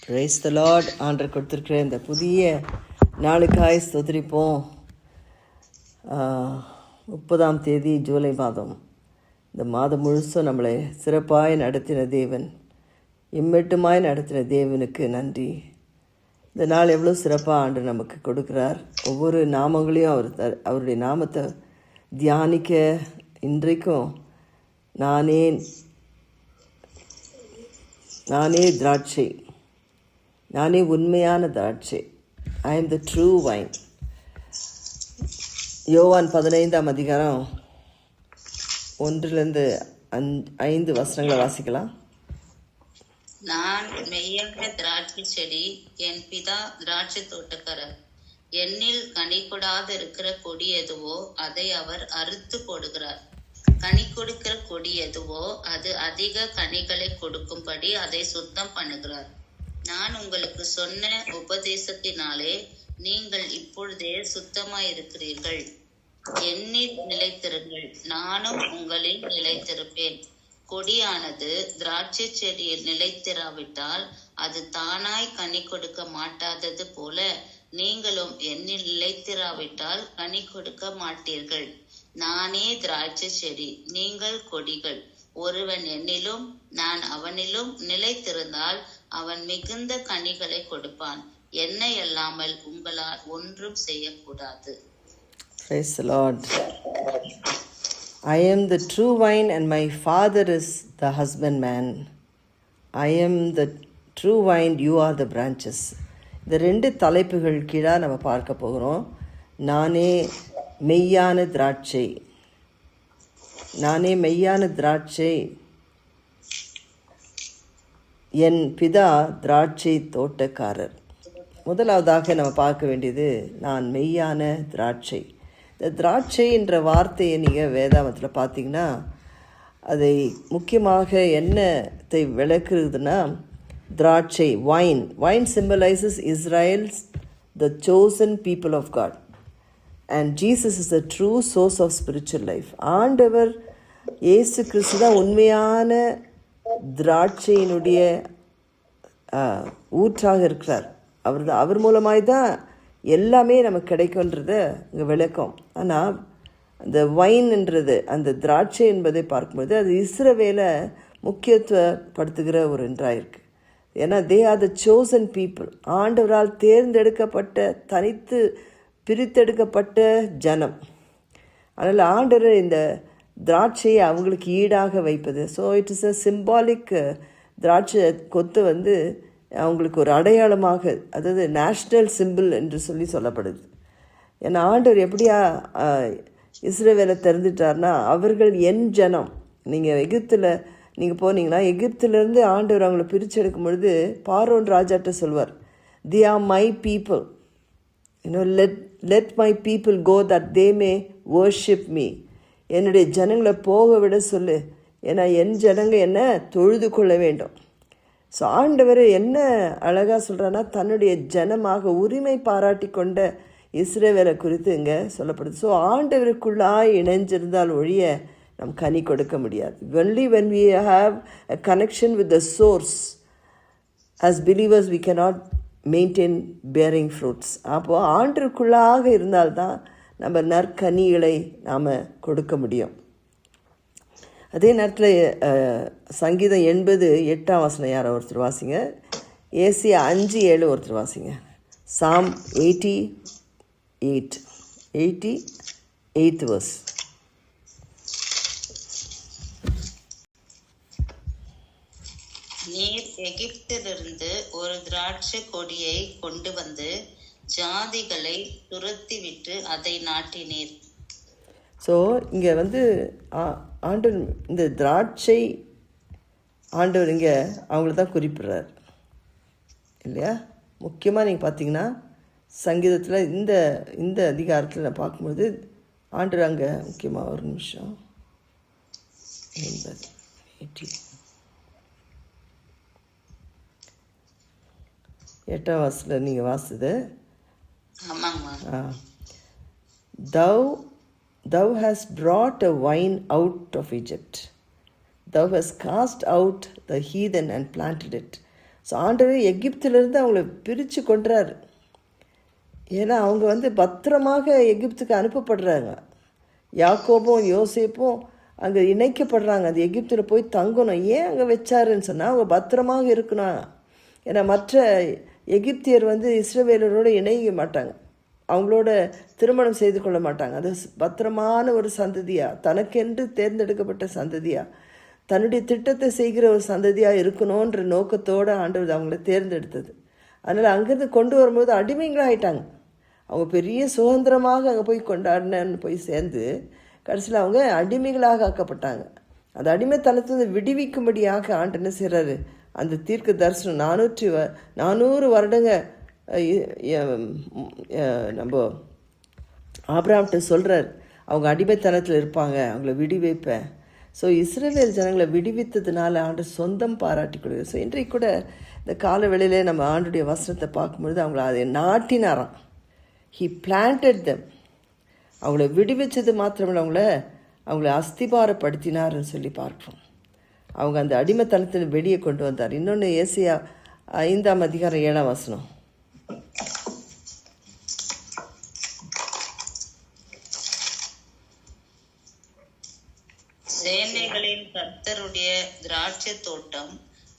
Praise the Lord. ஆண்டவர் கொடுத்துருக்கிற இந்த புதிய நாளுக்காய் ஸ்தோத்திரிப்போம். 30ஆம் தேதி ஜூலை மாதம். இந்த மாதம் முழுசும் நம்மளை சிறப்பாய் நடத்தின தேவன், இம்மட்டுமாய் நடத்தின தேவனுக்கு நன்றி. இந்த நாள் எவ்வளோ சிறப்பாக ஆண்டு நமக்கு கொடுக்குறார். ஒவ்வொரு நாமங்களையும் அவருடைய நாமத்தை தியானிக்க இன்றைக்கும் நானே திராட்சை, நானே உண்மையான திராட்சை, I am the true wine. யோவான் 15ஆம் அதிகாரம் 1-5 வசனங்களை வாசிக்கலாம். நான் மெய்யான திராட்சை செடி, என் பிதா திராட்சை தோட்டக்காரர். என்னில் கனி கொடாது இருக்கிற கொடி எதுவோ அதை அவர் அறுத்து போடுகிறார். கனி கொடுக்கிற கொடி எதுவோ அது அதிக கனிகளை கொடுக்கும்படி அதை சுத்தம் பண்ணுகிறார். நான் உங்களுக்கு சொன்ன உபதேசத்தினாலே நீங்கள் இப்பொழுதே சுத்தமாயிருக்கிறீர்கள். என்னில் நிலைத்திருங்கள், நானும் உங்களில் நிலைத்திருப்பேன். கொடியானது திராட்சை செடியில் நிலைத்திராவிட்டால் அது தானாய் கனி கொடுக்க மாட்டாதது போல நீங்களும் என்னில் நிலைத்திராவிட்டால் கனி கொடுக்க மாட்டீர்கள். நானே திராட்சை செடி, நீங்கள் கொடிகள். ஒருவன் என்னிலும் நான் அவனிலும் நிலைத்திருந்தால் அவன் மிகுந்த கனிகளை கொடுப்பான். என்னை அல்லாமல் உங்களால் ஒன்றும் செய்யக்கூடாது. Praise the Lord. I am the true vine and my Father is the husbandman. I am the true vine, you are the branches. இந்த 2 தலைப்புகள் கீழே நம்ம பார்க்க போகிறோம். நானே மெய்யான திராட்சை, நானே மெய்யான திராட்சை, என் பிதா திராட்சை தோட்டக்காரர். முதலாவதாக நம்ம பார்க்க வேண்டியது நான் மெய்யான திராட்சை. இந்த திராட்சை என்ற வார்த்தையை நீங்கள் வேதாமத்தில் பார்த்தீங்கன்னா அதை முக்கியமாக என்னத்தை விளக்குறதுன்னா திராட்சை, wine symbolizes Israel's the chosen people of God and Jesus is the true source of spiritual life. ஆண்டவர் இயேசு கிறிஸ்து தான் உண்மையான திராட்சையினுடைய ஊற்றாக இருக்கிறார். அவர் மூலமாய் தான் எல்லாமே நமக்கு கிடைக்கும்ன்றத இங்கே விளக்கம். ஆனால் அந்த வைன்ன்றது, அந்த திராட்சை என்பதை பார்க்கும்போது அது இஸ்ரவேலை முக்கியத்துவப்படுத்துகிற ஒரு ஒன்றாக இருக்குது. ஏன்னா they are the chosen people, ஆண்டவரால் தேர்ந்தெடுக்கப்பட்ட, தனித்து பிரித்தெடுக்கப்பட்ட ஜனம். அதனால் ஆண்டவர் இந்த திராட்சையை அவங்களுக்கு ஈடாக வைப்பது. So it is a symbolic. திராட்சை கொத்து அவங்களுக்கு ஒரு அடையாளமாக, அதாவது நேஷ்னல் சிம்பிள் என்று சொல்லப்படுது. ஏன்னா ஆண்டவர் எப்படியா இஸ்ரவேலை திறந்துட்டார்னா, அவர்கள் என் ஜனம். நீங்கள் எகிப்தில் நீங்கள் போனீங்கன்னா எகிப்திலேருந்து ஆண்டவர் அவங்கள பிரித்து எடுக்கும் பொழுது பார்வோன் ராஜாட்ட சொல்வார், they are my people, let my people go that they may worship me. என்னுடைய ஜனங்களை போக விட சொல்லு, ஏன்னா என் ஜனங்க என்ன தொழுது கொள்ள வேண்டும். ஸோ ஆண்டவர் என்ன அழகாக சொல்கிறான்னா, தன்னுடைய ஜனமாக உரிமை பாராட்டி கொண்ட இஸ்ரவேலை குறித்து இங்கே சொல்லப்படுது. ஸோ ஆண்டவருக்குள்ளாய் இணைஞ்சிருந்தால் ஒழிய நம் கனி கொடுக்க முடியாது. only when we have a connection with the source as believers we cannot maintain bearing fruits. அப்போது ஆண்டவருக்குள்ளாக இருந்தால்தான் நம்ம நற்கனிகளை நாம் கொடுக்க முடியும். அதே நேரத்தில் சங்கீதம் 80:8 வசனம் யாரோ ஒருத்தர் வாசிங்க. ஏசியா 5:7 ஒருத்தர் வாசிங்க. Psalm 88 verse. நீர் எகிப்திலிருந்து ஒரு திராட்சை கொடியை கொண்டு வந்து ஜாதிகளை துரத்தி விட்டு அதை நாட்டினீர். ஸோ இங்கே ஆண்டவர் இந்த திராட்சை ஆண்டவர் இங்கே அவங்கள தான் குறிப்பிடுறார் இல்லையா. முக்கியமாக நீங்கள் பார்த்தீங்கன்னா சங்கீதத்தில் இந்த அதிகாரத்தில் நான் பார்க்கும்போது ஆண்டவர் அங்கே முக்கியமாக ஒரு நிமிஷம் 8ஆம் வசனத்தில் நீங்கள் வாசுது, Thou hast brought a wine out of Egypt. Thou hast cast out the heathen and planted it. So ஆண்டவர் எகிப்திலிருந்து அவங்கள பிரித்து கொண்டுறாரு. ஏன்னா அவங்க வந்து பத்திரமாக எகிப்துக்கு அனுப்பப்படுறாங்க. யாக்கோபும் யோசேப்பும் அங்கே இணைக்கப்படுறாங்க. அது எகிப்தில் போய் தங்கணும். ஏன் அங்கே வச்சாருன்னு சொன்னால் அவங்க பத்திரமாக இருக்கணும். ஏன்னா மற்ற எகிப்தியர் வந்து இஸ்ரவேலரோடு இணைய மாட்டாங்க, அவங்களோட திருமணம் செய்து கொள்ள மாட்டாங்க. அது பத்திரமான ஒரு சந்ததியாக, தனக்கென்று தேர்ந்தெடுக்கப்பட்ட சந்ததியாக, தன்னுடைய திட்டத்தை செய்கிற ஒரு சந்ததியாக இருக்கணுன்ற நோக்கத்தோடு ஆண்டவர் அவங்கள தேர்ந்தெடுத்தது. அதனால் அங்கேருந்து கொண்டு வரும்போது அடிமைங்களாகிட்டாங்க. அவங்க பெரிய சுதந்திரமாக அங்கே போய் கொண்டாடினு போய் சேர்ந்து கடைசியில் அவங்க அடிமைகளாக ஆக்கப்பட்டாங்க. அந்த அடிமைத்தனத்திலிருந்து விடுவிக்கும்படியாக ஆண்டு என்ன செய்கிறாரு, அந்த தீர்க்க தரிசனம் 400 வருடங்க நம்ம ஆபிரகாம்கிட்ட சொல்கிறார், அவங்க அடிமைத்தனத்தில் இருப்பாங்க, அவங்கள விடுவிப்பேன். ஸோ இஸ்ரவேல் ஜனங்களை விடுவித்ததுனால ஆண்டு சொந்தம் பாராட்டி கொடுக்குது. ஸோ இன்றைக்கு கூட இந்த கால வேளையிலே நம்ம ஆண்டுடைய வசனத்தை பார்க்கும்பொழுது அவங்கள அதை நாட்டினாராம். He planted them. அவங்கள விடுவிச்சது மாத்திரமில்லை, அவங்கள அஸ்திபாரப்படுத்தினார்னு சொல்லி பார்க்குறோம். அவங்க அந்த அடிமைத்தனத்தில் வெளியே கொண்டு வந்தார். இன்னொன்று ஏசியா 5ஆம் அதிகாரம் 7ஆம் வசனம். சேனைகளின் கர்த்தருடைய திராட்சை தோட்டம்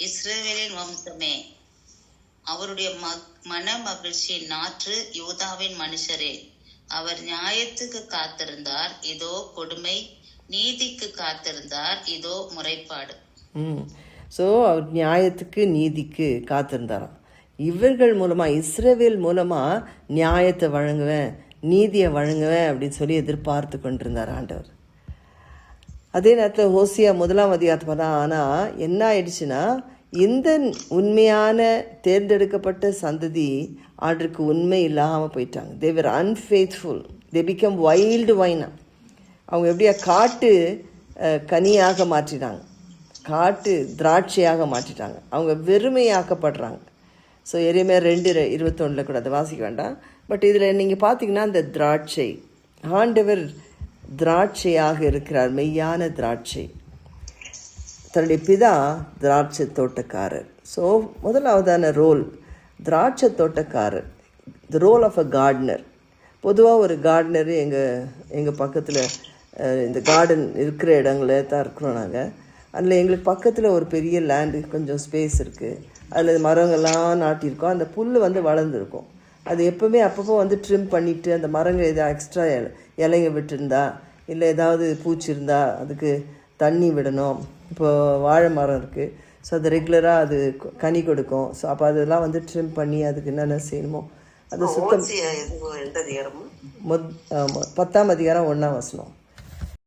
இஸ்ரவேலின் வம்சமே, அவருடைய மன மகிழ்ச்சியின் நாற்று யூதாவின் மனுஷரே. அவர் நியாயத்துக்கு காத்திருந்தார், இதோ கொடுமை, நீதிக்கு காத்திருந்தார், இதோ முறைப்பாடு. ஸோ அவர் நியாயத்துக்கு நீதிக்கு காத்திருந்தாராம். இவர்கள் மூலமாக, இஸ்ரவேல் மூலமாக நியாயத்தை வழங்குவேன், நீதியை வழங்குவேன் அப்படின்னு சொல்லி எதிர்பார்த்து கொண்டிருந்தார் ஆண்டவர். அதே நேரத்தில் ஹோசியா 1ஆம் அதிகாரத்தை பார்த்தா, ஆனால் என்ன ஆயிடுச்சுன்னா, இந்த உண்மையான தேர்ந்தெடுக்கப்பட்ட சந்ததி ஆண்டருக்கு உண்மை இல்லாமல் போயிட்டாங்க. தே வர் அன்ஃபேத்ஃபுல், தே பிகம் வைல்டு வைனா. அவங்க எப்படியா காட்டு கனியாக மாற்றிட்டாங்க, காட்டு திராட்சையாக மாற்றிட்டாங்க, அவங்க வெறுமையாக்கப்படுறாங்க. ஸோ எரியுமே 2:21 கூட அதை வாசிக்க வேண்டாம். பட் இதில் நீங்கள் பார்த்தீங்கன்னா அந்த திராட்சை, ஆண்டவர் திராட்சையாக இருக்கிறார், மெய்யான திராட்சை. தன்னுடைய பிதா திராட்சை தோட்டக்காரர். ஸோ முதலாவதான ரோல் திராட்சை தோட்டக்காரர், the role of a gardener. பொதுவாக ஒரு கார்டனர் எங்கள் பக்கத்தில் இந்த கார்டன் இருக்கிற இடங்களில் தான் இருக்கிறோம் நாங்கள். அதில் எங்களுக்கு பக்கத்தில் ஒரு பெரிய லேண்டு, கொஞ்சம் ஸ்பேஸ் இருக்குது. அதில் மரங்கள்லாம் நாட்டியிருக்கோம். அந்த புல் வந்து வளர்ந்துருக்கும். அது எப்போவுமே அப்பப்போ வந்து ட்ரிம் பண்ணிவிட்டு, அந்த மரங்கள் எதாவது எக்ஸ்ட்ரா இலைங்க விட்டுருந்தா, இல்லை ஏதாவது பூச்சி இருந்தால் அதுக்கு தண்ணி விடணும். இப்போது வாழை மரம் இருக்குது, ஸோ அது ரெகுலராக அது கனி கொடுக்கும். ஸோ அப்போ அதெல்லாம் வந்து ட்ரிம் பண்ணி அதுக்கு என்னென்ன செய்யணுமோ அதை சுத்தம். 10ஆம் அதிகாரம் 1ஆம் வசனம்.